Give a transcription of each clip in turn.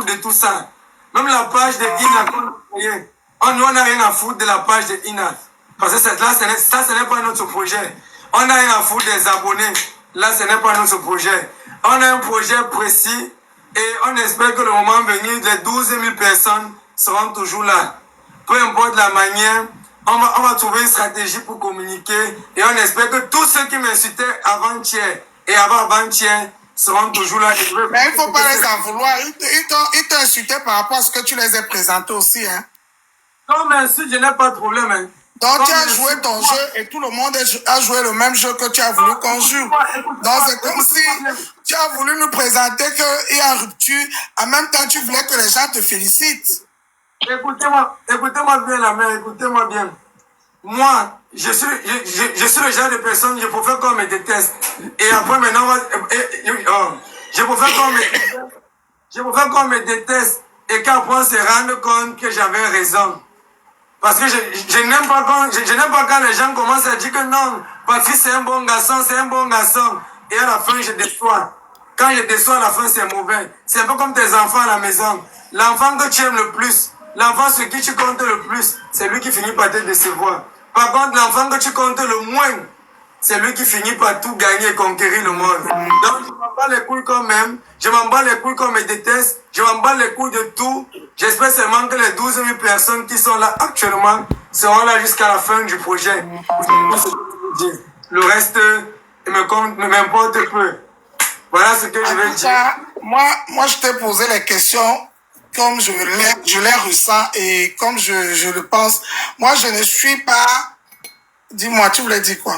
foutre de tout ça. Même la page de Ina, on n'a rien à foutre de la page de Ina. Parce que ça, ce n'est pas notre projet. On n'a rien à foutre des abonnés. Là, ce n'est pas notre projet. On a un projet précis et on espère que le moment venu, les 12 000 personnes seront toujours là. Peu importe la manière, on va trouver une stratégie pour communiquer et on espère que tous ceux qui m'insultaient avant-hier et avant-hier seront toujours là. Mais il ne faut pas les en vouloir. Ils t'ont insulté par rapport à ce que tu les as présentés aussi. Hein. Non, mais insulte, je n'ai pas de problème. Hein. Donc, tu as joué ton jeu et tout le monde a joué le même jeu que tu as voulu qu'on joue. Donc, c'est comme si tu as voulu nous présenter qu'il y a une rupture. En même temps, tu voulais que les gens te félicitent. Écoutez-moi bien, la mère, écoutez-moi bien. Moi, je suis le genre de personne, je préfère qu'on me déteste. Et après, maintenant, je préfère qu'on me déteste et qu'après, on se rende compte que j'avais raison. Parce que je n'aime pas quand les gens commencent à dire que non, Patrice c'est un bon garçon, c'est un bon garçon. Et à la fin, je déçois. Quand je déçois, à la fin, c'est mauvais. C'est un peu comme tes enfants à la maison. L'enfant que tu aimes le plus, l'enfant sur qui tu comptes le plus, c'est lui qui finit par te décevoir. Par contre, l'enfant que tu comptes le moins, c'est lui qui finit par tout gagner et conquérir le monde. Donc, je m'en bats les couilles quand même. Je m'en bats les couilles qu'on me déteste. Je m'en bats les couilles de tout. J'espère seulement que les 12 000 personnes qui sont là actuellement seront là jusqu'à la fin du projet. Le reste ne m'importe peu. Voilà ce que je vais dire. Moi, je t'ai posé les questions comme je les ressens et comme je le pense. Moi, je ne suis pas... Dis-moi, tu voulais dire quoi?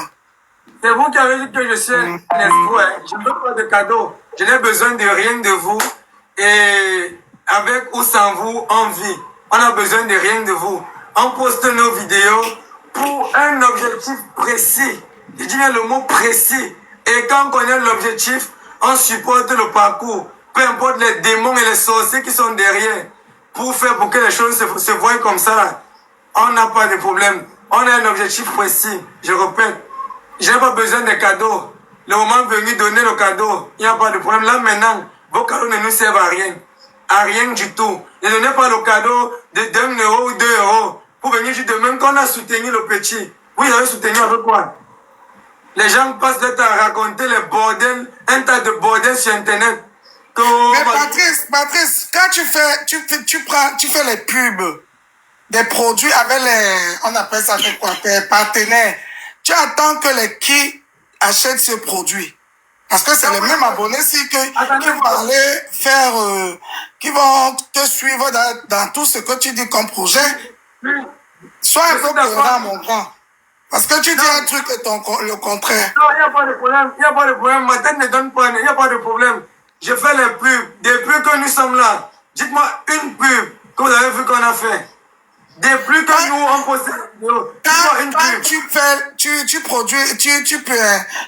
C'est vous qui avez dit que je suis un escroc. Je ne veux pas de cadeaux. Je n'ai besoin de rien de vous. Et avec ou sans vous, on vit. On a besoin de rien de vous. On poste nos vidéos pour un objectif précis. Je dis bien le mot précis. Et quand on connaît l'objectif, on supporte le parcours. Peu importe les démons et les sorciers qui sont derrière. Pour que les choses se voient comme ça. Là. On n'a pas de problème. On a un objectif précis. Je répète. Je n'ai pas besoin de cadeaux. Le moment venu donner le cadeau, il n'y a pas de problème. Là maintenant, vos cadeaux ne nous servent à rien. À rien du tout. Ne donnez pas le cadeau de 1 euro ou 2 euros. Pour venir juste de même qu'on a soutenu le petit. Vous avez soutenu avec quoi? Les gens passent le temps à raconter les bordels, un tas de bordels sur Internet. Mais Patrice, quand tu fais les pubs des produits avec on appelle ça quoi, tes partenaires, tu attends que les qui achètent ce produit. Parce que c'est les mêmes abonnés qui vont aller faire, qui vont te suivre dans tout ce que tu dis comme projet. Sois un peu cohérent, mon grand. Parce que tu dis un truc et le contraire. Non, il n'y a pas de problème. Il n'y a pas de problème. Ma tête ne donne pas. Il n'y a pas de problème. Je fais les pubs. Depuis que nous sommes là. Dites-moi une pub que vous avez vu qu'on a fait. Depuis que nous, on possède quand tu produis,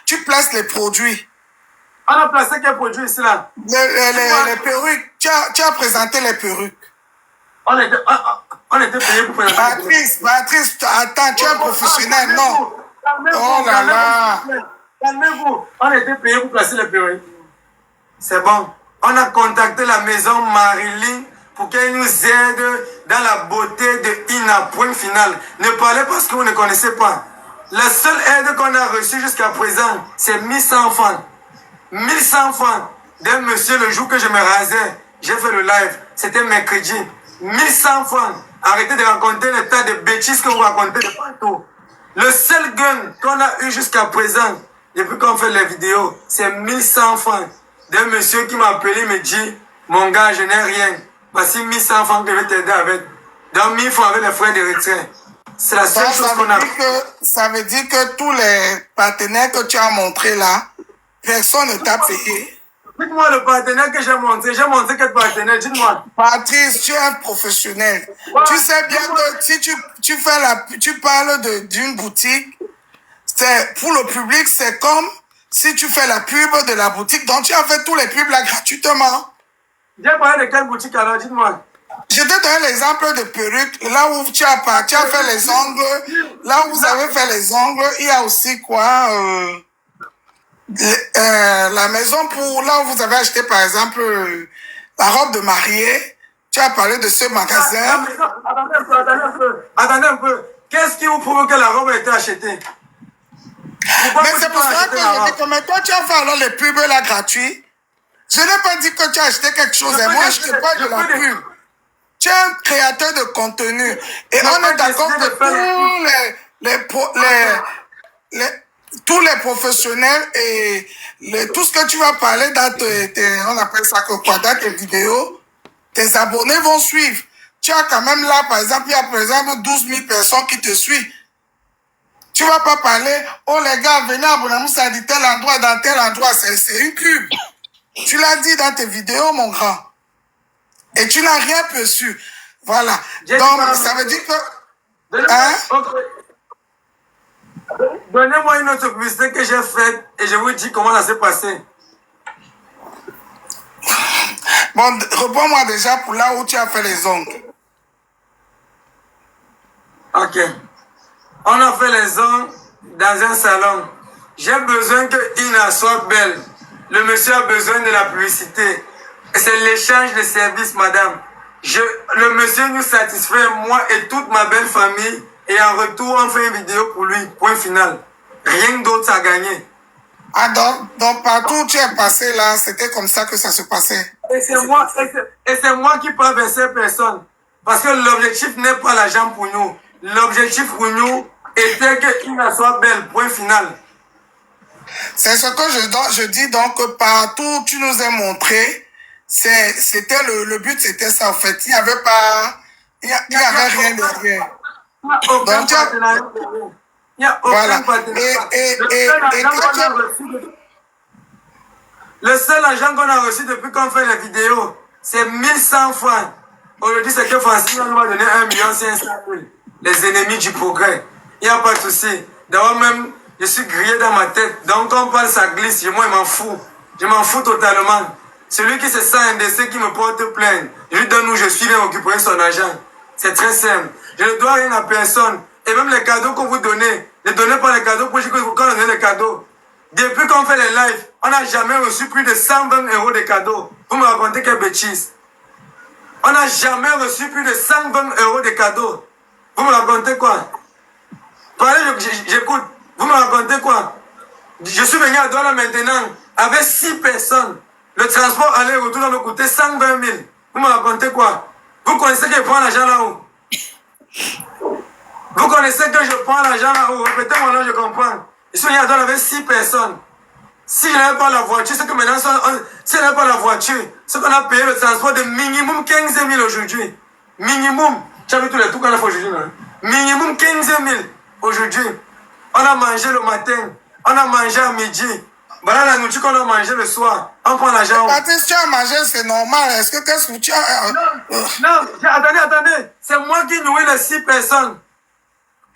tu places les produits. On a placé quel produit ici là? Les perruques. Tu as présenté les perruques. On était payé pour présenter les perruques. Patrice, attends, tu es un professionnel, non? Oh là là. Calmez-vous. On était payé pour placer les perruques. C'est bon. On a contacté la maison Marilyn pour qu'elle nous aide dans la beauté de Ina. Point final. Ne parlez pas ce que vous ne connaissez pas. La seule aide qu'on a reçue jusqu'à présent, c'est 1100 francs. 1100 francs d'un monsieur le jour que je me rasais. J'ai fait le live. C'était mercredi. 1100 francs. Arrêtez de raconter le tas de bêtises que vous racontez de partout. Le seul gain qu'on a eu jusqu'à présent, depuis qu'on fait les vidéos, c'est 1100 francs d'un monsieur qui m'a appelé et me dit, mon gars, je n'ai rien. Voici 1100 francs que je vais t'aider avec. Donc 1000 francs avec les frais de retrait. C'est la seule chose qu'on a. Ça veut dire que tous les partenaires que tu as montrés là, personne ne t'a payé. Dites-moi le partenaire que j'ai montré. J'ai montré quel partenaire, dites-moi. Patrice, tu es un professionnel. Ouais, tu sais bien que si tu parles d'une boutique, c'est pour le public, c'est comme si tu fais la pub de la boutique. Donc tu as fait tous les pubs là gratuitement. J'ai parlé de quelle boutique alors, dites-moi. Je te donne l'exemple de perruque. Là où tu as fait les ongles, là où vous avez fait les ongles, il y a aussi quoi la maison pour là où vous avez acheté par exemple la robe de mariée, tu as parlé de ce magasin. Attendez un peu. Qu'est-ce qui vous prouve que la robe a été achetée? Mais c'est pour ça que je dis que mais toi, tu as fait alors les pubs là gratuits. Je n'ai pas dit que tu as acheté quelque chose. Et moi, je ne te parle de la pub. Tu es un créateur de contenu. Et on est d'accord que tous les professionnels et tout ce que tu vas parler dans on appelle ça que quoi, dans tes vidéos, tes abonnés vont suivre. Tu as quand même là, par exemple, il y a par exemple 12 000 personnes qui te suivent. Tu vas pas parler, oh les gars, venez à Bonamoussa dit tel endroit, dans tel endroit, c'est une pub. Tu l'as dit dans tes vidéos, mon grand. Et tu n'as rien perçu. Voilà. Donc, ça veut dire que... Hein? Donnez-moi une autre publicité que j'ai faite et je vous dis comment ça s'est passé. Bon, réponds-moi déjà pour là où tu as fait les ongles. Ok. On a fait les ongles dans un salon. J'ai besoin que Ina soit belle. Le monsieur a besoin de la publicité. C'est l'échange de services, madame. Le monsieur nous satisfait, moi et toute ma belle famille. Et en retour, on fait une vidéo pour lui. Point final. Rien d'autre à gagner. Ah, donc partout où tu es passé là, c'était comme ça que ça se passait. Et c'est moi qui peux verser personne. Parce que l'objectif n'est pas l'argent pour nous. L'objectif pour nous était que Ina soit belle. Point final. C'est ce que je dis donc que partout où tu nous as montré, c'était le but, c'était ça en fait. Il n'y avait pas, il y avait rien derrière. Il n'y a aucun partenariat. Il n'y a aucun partenariat. Le seul argent qu'on a reçu depuis qu'on fait les vidéos, c'est 1100 francs. Aujourd'hui, c'est que Francine nous a donné 1 500 000. Les ennemis du progrès. Il n'y a pas de souci. D'abord même, je suis grillé dans ma tête. Donc, quand on parle, ça glisse. Moi, je m'en fous. Je m'en fous totalement. Celui qui se sent indécent, qui me porte plainte, je lui donne où je suis, viens récupérer son argent. C'est très simple. Je ne dois rien à personne. Et même les cadeaux que vous donnez, ne donnez pas les cadeaux pour dire que vous donnez les cadeaux. Depuis qu'on fait les lives, on n'a jamais reçu plus de 120 € de cadeaux. Vous me racontez quelle bêtise. On n'a jamais reçu plus de 120 € de cadeaux. Vous me racontez quoi? Parlez, j'écoute. Vous me racontez quoi? Je suis venu à Douala maintenant avec 6 personnes. Le transport aller-retour va me coûter 120 000. Vous me racontez quoi? Vous connaissez que je prends l'argent là-haut? Vous connaissez que je prends l'argent là-haut? Répétez-moi là, je comprends. Je suis venu à Douala avec 6 personnes. Si je n'avais pas la voiture, c'est que maintenant, si je n'avais pas la voiture, c'est qu'on a payé le transport de minimum 15 000 aujourd'hui. Minimum. Tu as vu tous les trucs qu'on a fait aujourd'hui, non? Minimum 15 000 aujourd'hui. On a mangé le matin, on a mangé à midi. Voilà la nourriture qu'on a mangé le soir. On prend l'argent. Patrice, tu as mangé, c'est normal. Est-ce que tu as... Non, attendez. C'est moi qui nourris les 6 personnes.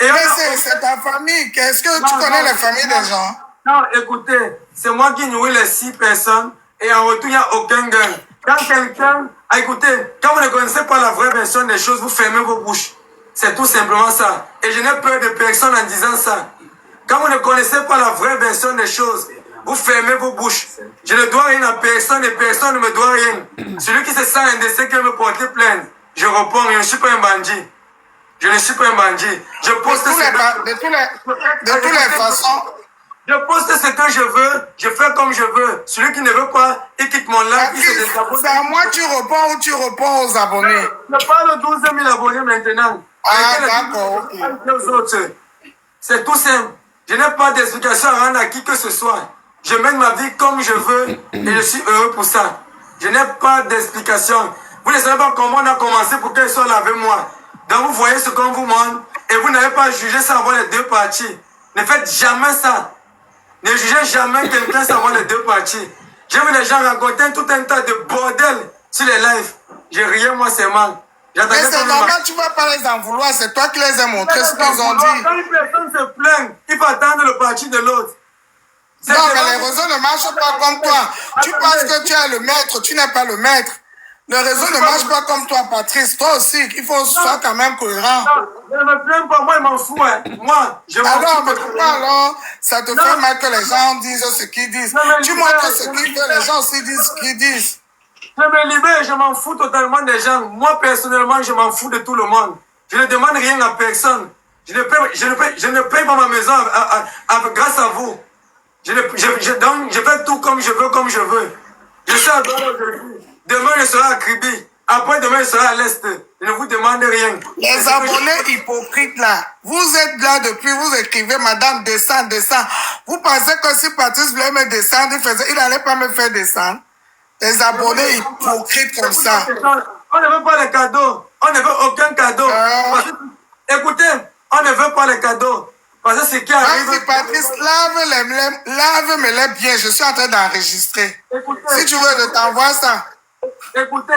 Et mais c'est ta famille. Est-ce que tu connais les familles des gens? Non, écoutez, c'est moi qui nourris les 6 personnes et en retour, il n'y a aucun gain. Quand quelqu'un... écoutez, quand vous ne connaissez pas la vraie version des choses, vous fermez vos bouches. C'est tout simplement ça. Et je n'ai peur de personne en disant ça. Quand vous ne connaissez pas la vraie version des choses, vous fermez vos bouches. Je ne dois rien à personne et personne ne me doit rien. Celui qui se sent indécent qui veut me porter plainte, je réponds, je ne suis pas un bandit. Je ne suis pas un bandit. Je poste de toutes les façons. Je poste ce que je veux, je fais comme je veux. Celui qui ne veut pas, il quitte mon live, il se désabonne. C'est à moi que tu réponds ou tu réponds aux abonnés? Je parle de 12 000 abonnés maintenant. Ah, d'accord, ok. C'est tout simple. Je n'ai pas d'explication à rendre à qui que ce soit. Je mène ma vie comme je veux et je suis heureux pour ça. Je n'ai pas d'explication. Vous ne savez pas comment on a commencé pour qu'elle soit là avec moi. Donc vous voyez ce qu'on vous montre et vous n'avez pas jugé sans avoir les 2 parties. Ne faites jamais ça. Ne jugez jamais quelqu'un sans avoir les 2 parties. J'ai vu les gens raconter tout un tas de bordel sur les lives. J'ai rien, moi, c'est mal. Mais c'est normal, tu ne vas pas les en vouloir. C'est toi qui les as montrés ce qu'ils ont dit. Quand une personne se plaint, il faut attendre le parti de l'autre. Non, mais les réseaux ne marchent pas comme toi. Tu penses que tu es le maître, tu n'es pas le maître. Le réseau ne marche pas comme toi, Patrice. Toi aussi, il faut soit quand même cohérent. Non, je ne me plains pas, moi, je m'en fous. Hein. Moi, je m'en fous. Alors, mais pourquoi alors ça te fait mal que les gens disent ce qu'ils disent? Tu montres ce qu'ils veulent, les gens aussi disent ce qu'ils disent. Je me libère, je m'en fous totalement des gens. Moi, personnellement, je m'en fous de tout le monde. Je ne demande rien à personne. Je ne paye pas ma maison grâce à vous. Donc, je fais tout comme je veux. Je suis à Douala aujourd'hui. Demain, je serai à Kribi. Après, demain, je serai à l'Est. Je ne vous demande rien. Les abonnés hypocrites là, vous êtes là depuis, vous écrivez, madame, descends. Vous pensez que si Patrice voulait me descendre, il n'allait pas me faire descendre? Les abonnés hypocrites comme ça. On ne veut pas les cadeaux. On ne veut aucun cadeau. Écoutez, on ne veut pas les cadeaux. Parce que ce qui arrive... Vas-y, Patrice, lave mes lèvres bien. Je suis en train d'enregistrer. Si tu veux, je t'envoie ça. Écoutez,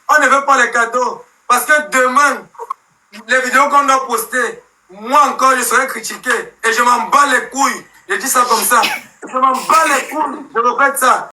on ne veut pas les cadeaux. Parce que demain, les vidéos qu'on doit poster, moi encore, je serai critiqué. Et je m'en bats les couilles. Je dis ça comme ça. Je m'en bats les couilles. Je répète ça.